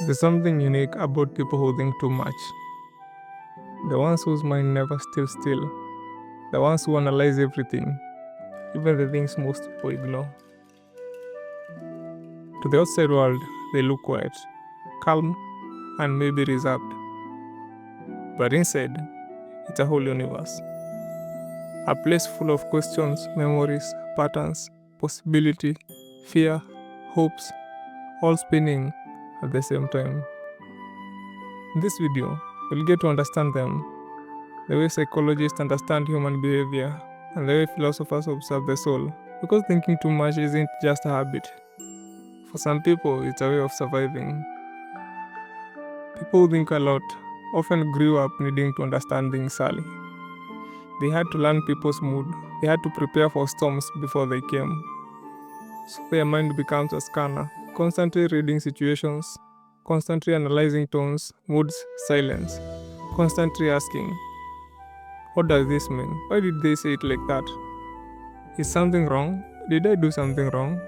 There's something unique about people who think too much. The ones whose mind never stays still. The ones who analyze everything, even the things most people ignore. To the outside world, they look quiet, calm, and maybe reserved. But inside, it's a whole universe. A place full of questions, memories, patterns, possibility, fear, hopes, all spinning at the same time. In this video, we'll get to understand them, the way psychologists understand human behavior, and the way philosophers observe the soul. Because thinking too much isn't just a habit. For some people, it's a way of surviving. People who think a lot often grew up needing to understand things early. They had to learn people's mood, they had to prepare for storms before they came. So their mind becomes a scanner, constantly reading situations, constantly analyzing tones, moods, silence, constantly asking, what does this mean? Why did they say it like that? Is something wrong? Did I do something wrong?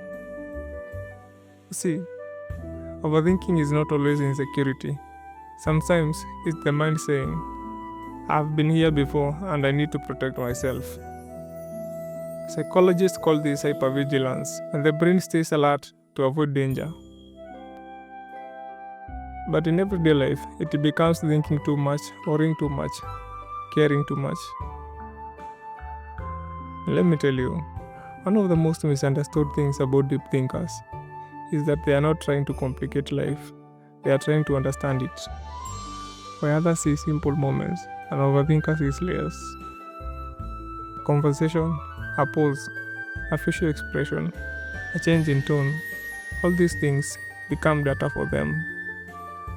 See, overthinking is not always insecurity. Sometimes it's the mind saying, I've been here before and I need to protect myself. Psychologists call this hypervigilance, and the brain stays alert to avoid danger. But in everyday life, it becomes thinking too much, worrying too much, caring too much. Let me tell you, one of the most misunderstood things about deep thinkers is that they are not trying to complicate life, they are trying to understand it. While others see simple moments, an overthinker sees layers. A conversation, a pause, a facial expression, a change in tone, all these things become data for them.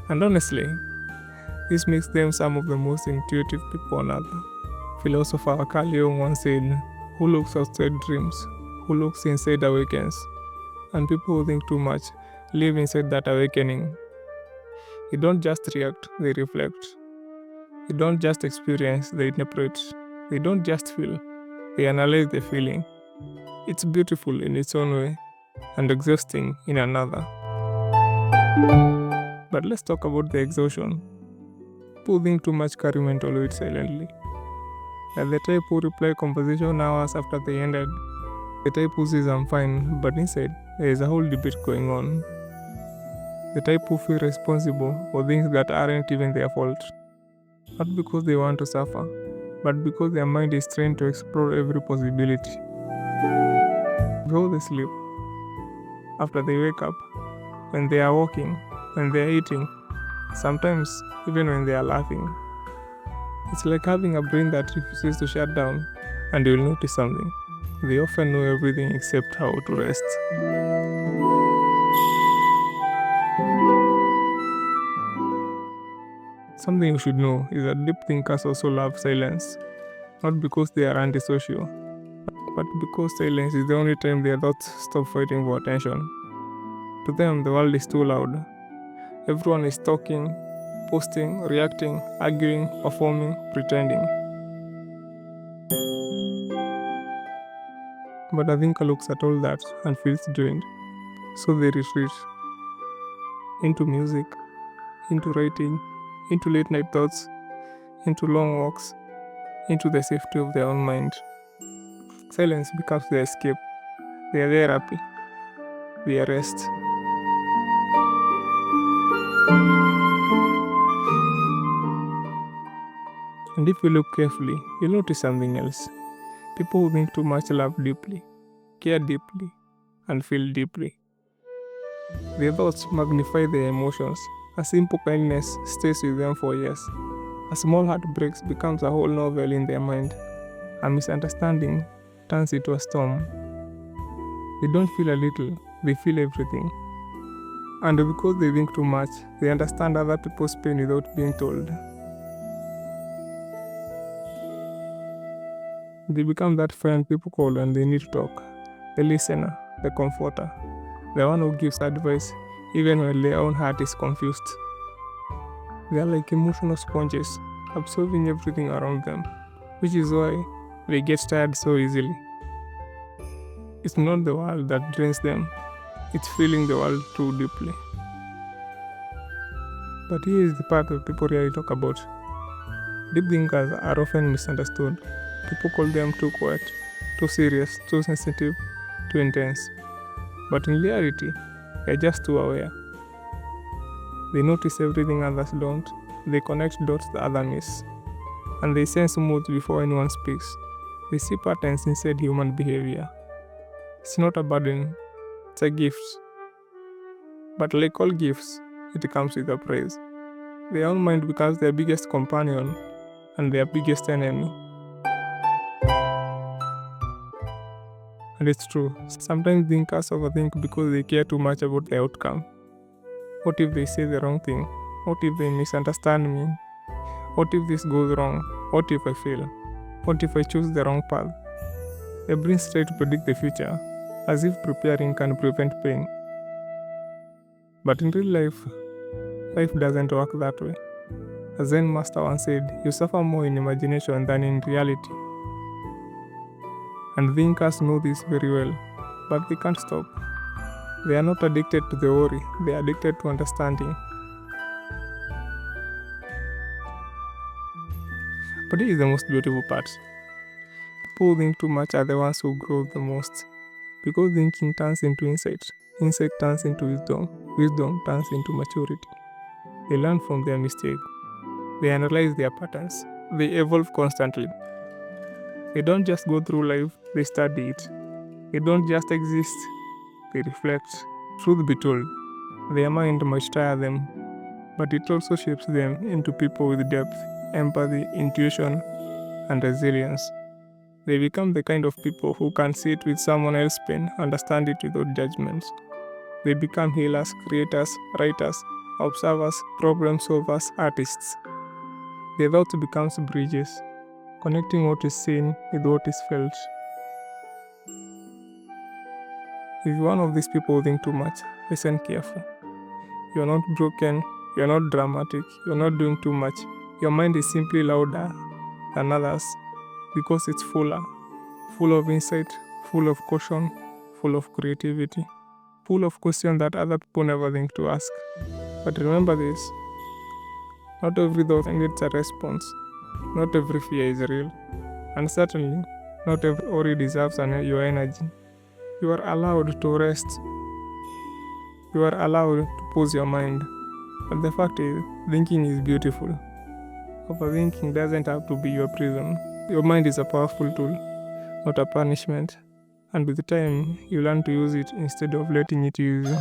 And honestly, this makes them some of the most intuitive people on earth. Philosopher Carl Jung once said, who looks outside dreams, who looks inside awakens. And people who think too much live inside that awakening. They don't just react, they reflect. They don't just experience, they interpret. They don't just feel, they analyze the feeling. It's beautiful in its own way and exhausting in another. But let's talk about the exhaustion. People who think too much carry mental weight silently. They're the type who reply conversation hours after they ended. The type who says I'm fine, but inside there is a whole debate going on. The type who feel responsible for things that aren't even their fault. Not because they want to suffer, but because their mind is trained to explore every possibility. Before they sleep, after they wake up, when they are walking, when they are eating, sometimes even when they are laughing. It's like having a brain that refuses to shut down, and you'll notice something. They often know everything except how to rest. Something you should know is that deep thinkers also love silence, not because they are antisocial, but because silence is the only time their thoughts stop fighting for attention. To them, the world is too loud. Everyone is talking, posting, reacting, arguing, performing, pretending. But a thinker looks at all that and feels drained, so they retreat into music, into writing, into late night thoughts, into long walks, into the safety of their own mind. Silence becomes their escape, their therapy, their rest. And if you look carefully, you'll notice something else. People who think too much love deeply, care deeply, and feel deeply. Their thoughts magnify their emotions. A simple kindness stays with them for years. A small heartbreak becomes a whole novel in their mind. A misunderstanding turns into a storm. They don't feel a little, they feel everything. And because they think too much, they understand other people's pain without being told. They become that friend people call when they need to talk, the listener, the comforter, the one who gives advice even when their own heart is confused. They are like emotional sponges, absorbing everything around them, which is why they get tired so easily. It's not the world that drains them, it's feeling the world too deeply. But here is the part that people rarely talk about. Deep thinkers are often misunderstood. People call them too quiet, too serious, too sensitive, too intense. But in reality, they're just too aware. They notice everything others don't. They connect dots that others miss. And they sense moods before anyone speaks. They see patterns inside human behavior. It's not a burden, it's a gift. But like all gifts, it comes with a price. Their own mind becomes their biggest companion and their biggest enemy. And it's true, sometimes thinkers overthink because they care too much about the outcome. What if they say the wrong thing? What if they misunderstand me? What if this goes wrong? What if I fail? What if I choose the wrong path? Their brains try to predict the future, as if preparing can prevent pain. But in real life, life doesn't work that way. A Zen master once said, you suffer more in imagination than in reality. And thinkers know this very well, but they can't stop. They are not addicted to the worry, they are addicted to understanding. But here is the most beautiful part. People who think too much are the ones who grow the most. Because thinking turns into insight, insight turns into wisdom, wisdom turns into maturity. They learn from their mistakes. They analyze their patterns. They evolve constantly. They don't just go through life, they study it. They don't just exist, they reflect. Truth be told, their mind might tire them, but it also shapes them into people with depth, empathy, intuition, and resilience. They become the kind of people who can sit with someone else's pain, understand it without judgments. They become healers, creators, writers, observers, problem solvers, artists. Their thought becomes bridges, connecting what is seen with what is felt. If you're one of these people who think too much, listen carefully. You're not broken, you're not dramatic, you're not doing too much. Your mind is simply louder than others because it's fuller, full of insight, full of caution, full of creativity, full of questions that other people never think to ask. But remember this, not every thought needs a response, not every fear is real, and certainly not every worry deserves your energy. You are allowed to rest, you are allowed to pause your mind. But the fact is, thinking is beautiful. Overthinking doesn't have to be your prison. Your mind is a powerful tool, not a punishment. And with time, you learn to use it instead of letting it use you.